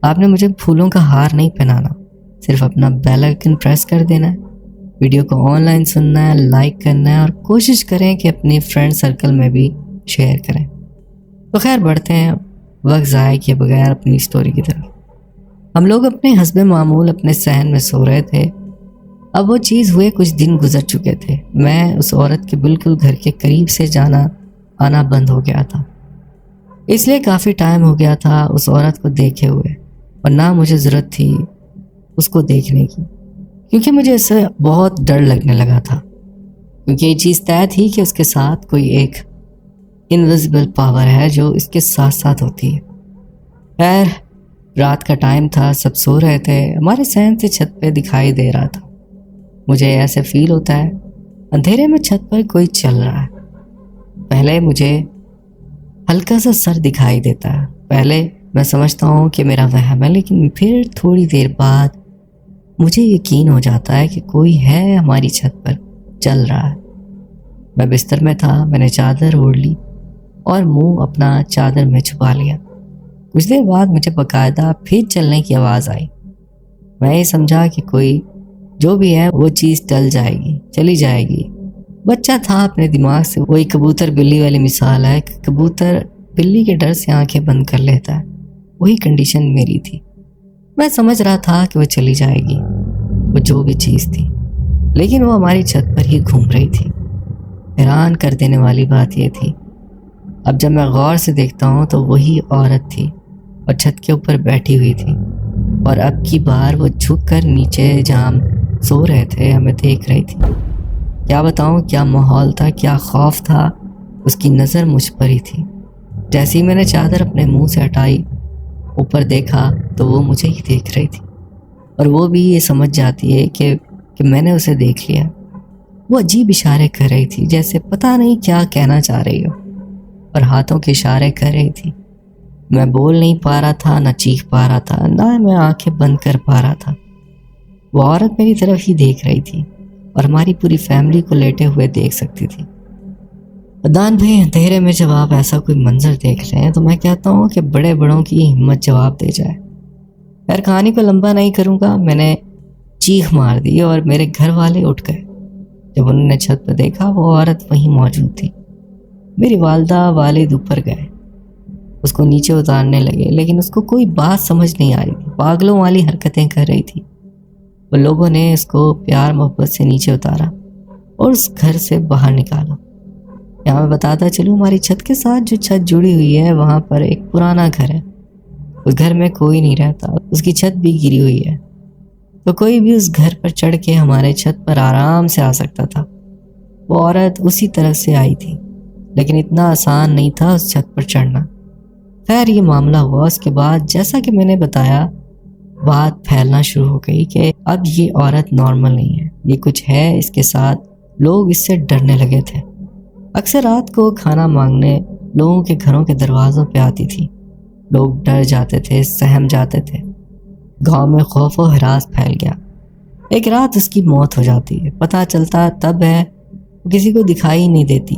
آپ نے مجھے پھولوں کا ہار نہیں پہنانا، صرف اپنا بیل آئکن پریس کر دینا ہے، ویڈیو کو آن لائن سننا ہے، لائک کرنا ہے، اور کوشش کریں کہ اپنی فرینڈ سرکل میں بھی شیئر کریں۔ تو خیر بڑھتے ہیں وقت ضائع کیے بغیر اپنی سٹوری کی طرف۔ ہم لوگ اپنے حسب معمول اپنے صحن میں سو رہے تھے۔ اب وہ چیز ہوئے کچھ دن گزر چکے تھے۔ میں اس عورت کے بالکل گھر کے قریب سے جانا آنا بند ہو گیا تھا، اس لیے کافی ٹائم ہو گیا تھا اس عورت کو دیکھے ہوئے، اور نہ مجھے ضرورت تھی اس کو دیکھنے کی، کیونکہ مجھے اس سے بہت ڈر لگنے لگا تھا، کیونکہ یہ چیز طے تھی کہ اس کے ساتھ کوئی ایک انویزیبل پاور ہے جو اس کے ساتھ ساتھ ہوتی ہے۔ خیر رات کا ٹائم تھا، سب سو رہے تھے، ہمارے صحن سے چھت پہ دکھائی دے رہا تھا۔ مجھے ایسے فیل ہوتا ہے اندھیرے میں چھت پر کوئی چل رہا ہے۔ پہلے مجھے ہلکا سا سر دکھائی دیتا ہے، پہلے میں سمجھتا ہوں کہ میرا وہم ہے، لیکن پھر تھوڑی دیر بعد مجھے یقین ہو جاتا ہے کہ کوئی ہے ہماری چھت پر چل رہا ہے۔ میں بستر میں تھا، میں نے چادر اوڑھ لی اور منہ اپنا چادر میں چھپا لیا۔ کچھ دیر بعد مجھے باقاعدہ پھر چلنے کی آواز آئی۔ میں یہ سمجھا کہ کوئی جو بھی ہے وہ چیز ٹل جائے گی، چلی جائے گی۔ بچہ تھا، اپنے دماغ سے وہی کبوتر بلی والی مثال ہے کہ کبوتر بلی کے ڈر سے آنکھیں بند کر لیتا ہے، وہی کنڈیشن میری تھی۔ میں سمجھ رہا تھا کہ وہ چلی جائے گی، وہ جو بھی چیز تھی، لیکن وہ ہماری چھت پر ہی گھوم رہی تھی۔ حیران کر دینے والی بات یہ تھی، اب جب میں غور سے دیکھتا ہوں تو وہی عورت تھی اور چھت کے اوپر بیٹھی ہوئی تھی، اور اب کی بار وہ جھک کر نیچے جہاں ہم سو رہے تھے ہمیں دیکھ رہی تھی۔ کیا بتاؤں کیا ماحول تھا، کیا خوف تھا، اس کی نظر مجھ پر ہی تھی۔ جیسے ہی میں نے چادر اپنے منہ سے ہٹائی، اوپر دیکھا تو وہ مجھے ہی دیکھ رہی تھی، اور وہ بھی یہ سمجھ جاتی ہے کہ میں نے اسے دیکھ لیا۔ وہ عجیب اشارے کر رہی تھی، جیسے پتہ نہیں کیا کہنا چاہ رہی ہو، اور ہاتھوں کے اشارے کر رہی تھی۔ میں بول نہیں پا رہا تھا، نہ چیخ پا رہا تھا، نہ میں آنکھیں بند کر پا رہا تھا۔ وہ عورت میری طرف ہی دیکھ رہی تھی اور ہماری پوری فیملی کو لیٹے ہوئے دیکھ سکتی تھی۔ عدنان بھائی، اندھیرے میں جب آپ ایسا کوئی منظر دیکھ لیں تو میں کہتا ہوں کہ بڑے بڑوں کی ہمت جواب دے جائے۔ خیر کہانی کو لمبا نہیں کروں گا، میں نے چیخ مار دی اور میرے گھر والے اٹھ گئے۔ جب انہوں نے چھت پہ دیکھا وہ عورت وہیں موجود تھی۔ میری والدہ والد اوپر گئے، اس کو نیچے اتارنے لگے، لیکن اس کو کوئی بات سمجھ نہیں آ رہی تھی، پاگلوں والی حرکتیں کر رہی تھی۔ وہ لوگوں نے اس کو پیار محبت سے نیچے اتارا اور اس گھر سے باہر نکالا۔ یہاں میں بتاتا چلوں، ہماری چھت کے ساتھ جو چھت جڑی ہوئی ہے وہاں پر ایک پرانا گھر ہے، اس گھر میں کوئی نہیں رہتا، اس کی چھت بھی گری ہوئی ہے، تو کوئی بھی اس گھر پر چڑھ کے ہمارے چھت پر آرام سے آ سکتا تھا۔ وہ عورت اسی طرف سے آئی تھی، لیکن اتنا آسان نہیں تھا اس چھت پر چڑھنا۔ خیر یہ معاملہ ہوا، اس کے بعد جیسا کہ میں نے بتایا بات پھیلنا شروع ہو گئی کہ اب یہ عورت نارمل نہیں ہے، یہ کچھ ہے اس کے ساتھ۔ لوگ اس سے ڈرنے لگے تھے۔ اکثر رات کو کھانا مانگنے لوگوں کے گھروں کے دروازوں پہ آتی تھی، لوگ ڈر جاتے تھے، سہم جاتے تھے، گاؤں میں خوف و ہراس پھیل گیا۔ ایک رات اس کی موت ہو جاتی ہے، پتہ چلتا تب ہے وہ کسی کو دکھائی نہیں دیتی،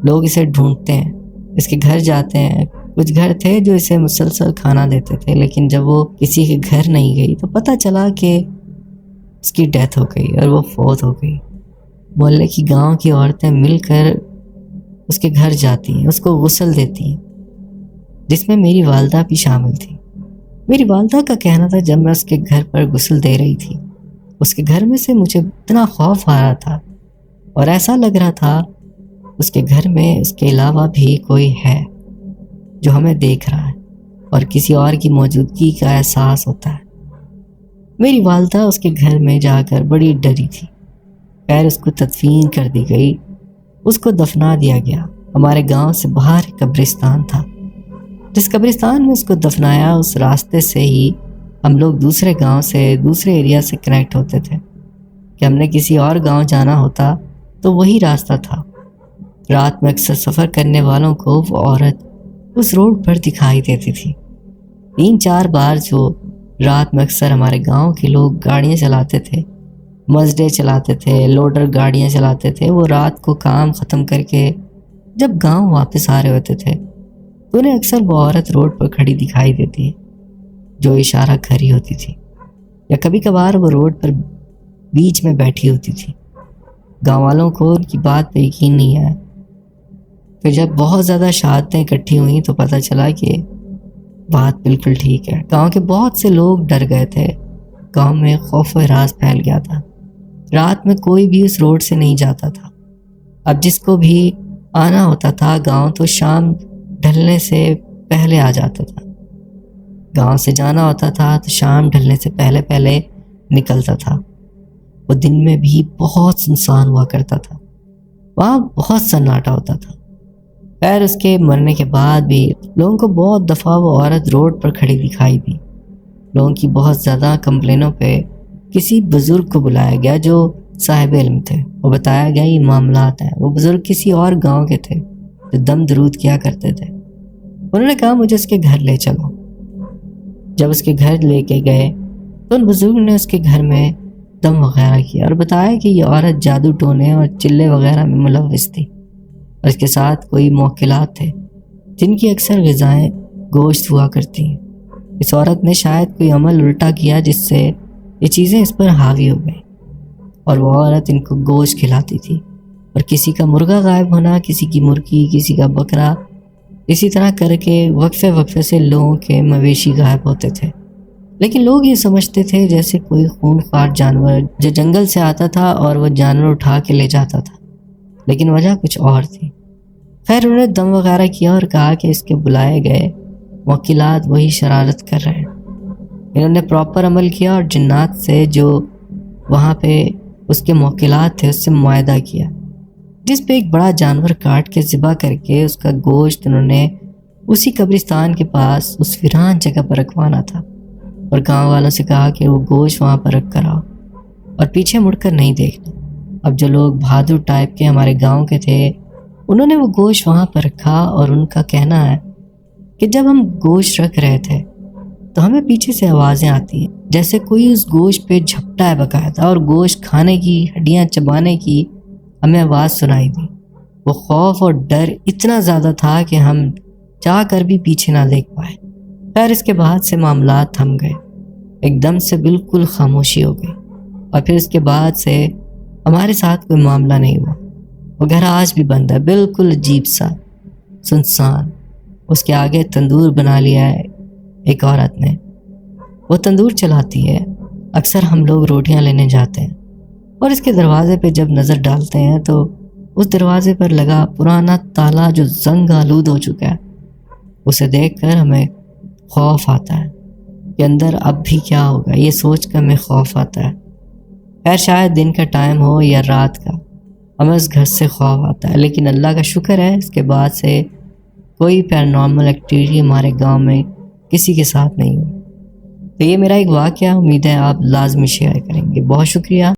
لوگ اسے ڈھونڈتے ہیں، اس کے گھر جاتے ہیں۔ کچھ گھر تھے جو اسے مسلسل کھانا دیتے تھے، لیکن جب وہ کسی کے گھر نہیں گئی تو پتہ چلا کہ اس کی ڈیتھ ہو گئی اور وہ فوت ہو گئی۔ محلے کی گاؤں کی عورتیں مل کر اس کے گھر جاتی ہیں، اس کو غسل دیتی ہیں، جس میں میری والدہ بھی شامل تھی۔ میری والدہ کا کہنا تھا جب میں اس کے گھر پر غسل دے رہی تھی، اس کے گھر میں سے مجھے اتنا خوف آ رہا تھا اور ایسا لگ رہا تھا اس کے گھر میں اس کے علاوہ بھی کوئی ہے جو ہمیں دیکھ رہا ہے اور کسی اور کی موجودگی کا احساس ہوتا ہے۔ میری والدہ اس کے گھر میں جا کر بڑی ڈری تھی۔ خیر اس کو تدفین کر دی گئی، اس کو دفنا دیا گیا۔ ہمارے گاؤں سے باہر ایک قبرستان تھا، جس قبرستان میں اس کو دفنایا اس راستے سے ہی ہم لوگ دوسرے گاؤں سے، دوسرے ایریا سے کنیکٹ ہوتے تھے کہ ہم نے کسی اور گاؤں جانا ہوتا تو وہی راستہ تھا۔ رات میں اکثر سفر کرنے والوں کو وہ عورت اس روڈ پر دکھائی دیتی تھی۔ 3-4 بار جو رات میں اکثر ہمارے گاؤں کے لوگ گاڑیاں چلاتے تھے، مزڈے چلاتے تھے، لوڈر گاڑیاں چلاتے تھے، وہ رات کو کام ختم کر کے جب گاؤں واپس آ رہے ہوتے تھے تو انہیں اکثر وہ عورت روڈ پر کھڑی دکھائی دیتی ہے جو اشارہ کر رہی ہوتی تھی، یا کبھی کبھار وہ روڈ پر بیچ میں بیٹھی ہوتی تھی۔ گاؤں والوں کو ان کی بات پہ یقین نہیں آیا۔ پھر جب بہت زیادہ شہادتیں اکٹھی ہوئیں تو پتہ چلا کہ بات بالکل ٹھیک ہے۔ گاؤں کے بہت سے لوگ ڈر گئے تھے، گاؤں میں خوف و ہراس پھیل گیا تھا، رات میں کوئی بھی اس روڈ سے نہیں جاتا تھا۔ اب جس کو بھی آنا ہوتا تھا گاؤں تو شام ڈھلنے سے پہلے آ جاتا تھا، گاؤں سے جانا ہوتا تھا تو شام ڈھلنے سے پہلے پہلے نکلتا تھا۔ وہ دن میں بھی بہت سنسان ہوا کرتا تھا، وہاں بہت سناٹا ہوتا تھا۔ خیر اس کے مرنے کے بعد بھی لوگوں کو بہت دفعہ وہ عورت روڈ پر کھڑی دکھائی دی۔ لوگوں کی بہت زیادہ کمپلینوں پہ کسی بزرگ کو بلایا گیا جو صاحب علم تھے، وہ بتایا گیا یہ معاملات ہیں۔ وہ بزرگ کسی اور گاؤں کے تھے جو دم درود کیا کرتے تھے۔ انہوں نے کہا مجھے اس کے گھر لے چلو۔ جب اس کے گھر لے کے گئے تو ان بزرگ نے اس کے گھر میں دم وغیرہ کیا اور بتایا کہ یہ عورت جادو ٹونے اور چلے وغیرہ میں ملوث تھی، اور اس کے ساتھ کوئی موکلات تھے جن کی اکثر غذائیں گوشت ہوا کرتی ہیں۔ اس عورت نے شاید کوئی عمل الٹا کیا جس سے یہ چیزیں اس پر حاوی ہو گئیں، اور وہ عورت ان کو گوشت کھلاتی تھی، اور کسی کا مرغا غائب ہونا، کسی کی مرغی، کسی کا بکرا، اسی طرح کر کے وقفے وقفے سے لوگوں کے مویشی غائب ہوتے تھے۔ لیکن لوگ یہ سمجھتے تھے جیسے کوئی خونخوار جانور جو جنگل سے آتا تھا اور وہ جانور اٹھا کے لے جاتا تھا، لیکن وجہ کچھ اور تھی۔ خیر انہوں نے دم وغیرہ کیا اور کہا کہ اس کے بلائے گئے موکلات وہی شرارت کر رہے ہیں۔ انہوں نے پراپر عمل کیا اور جنات سے جو وہاں پہ اس کے موکلات تھے اس سے معاہدہ کیا، جس پہ ایک بڑا جانور کاٹ کے ذبح کر کے اس کا گوشت انہوں نے اسی قبرستان کے پاس اس ویران جگہ پر رکھوانا تھا، اور گاؤں والوں سے کہا کہ وہ گوشت وہاں پر رکھ کر آؤ اور پیچھے مڑ کر نہیں دیکھنا۔ اب جو لوگ بہادر ٹائپ کے ہمارے گاؤں کے تھے انہوں نے وہ گوشت وہاں پر رکھا، اور ان کا کہنا ہے کہ جب ہم گوشت رکھ رہے تھے تو ہمیں پیچھے سے آوازیں آتی ہیں جیسے کوئی اس گوشت پہ جھپٹا ہے باقاعدہ، اور گوشت کھانے کی، ہڈیاں چبانے کی ہمیں آواز سنائی دی۔ وہ خوف اور ڈر اتنا زیادہ تھا کہ ہم چاہ کر بھی پیچھے نہ دیکھ پائے۔ خیر اس کے بعد سے معاملات تھم گئے، ایک دم سے بالکل خاموشی ہو گئی، اور پھر اس کے بعد سے ہمارے ساتھ کوئی معاملہ نہیں ہوا۔ وہ گھر آج بھی بند ہے، بالکل عجیب سا سنسان۔ اس کے آگے تندور بنا لیا ہے ایک عورت نے، وہ تندور چلاتی ہے۔ اکثر ہم لوگ روٹیاں لینے جاتے ہیں اور اس کے دروازے پہ جب نظر ڈالتے ہیں تو اس دروازے پر لگا پرانا تالا جو زنگ آلود ہو چکا ہے، اسے دیکھ کر ہمیں خوف آتا ہے کہ اندر اب بھی کیا ہوگا، یہ سوچ کر ہمیں خوف آتا ہے۔ خیر شاید دن کا ٹائم ہو یا رات کا، ہمیں اس گھر سے خوف آتا ہے، لیکن اللہ کا شکر ہے اس کے بعد سے کوئی پیرانارمل ایکٹیویٹی ہمارے گاؤں میں کسی کے ساتھ نہیں ہوئی۔ تو یہ میرا ایک واقعہ، امید ہے آپ لازمی شیئر کریں گے۔ بہت شکریہ۔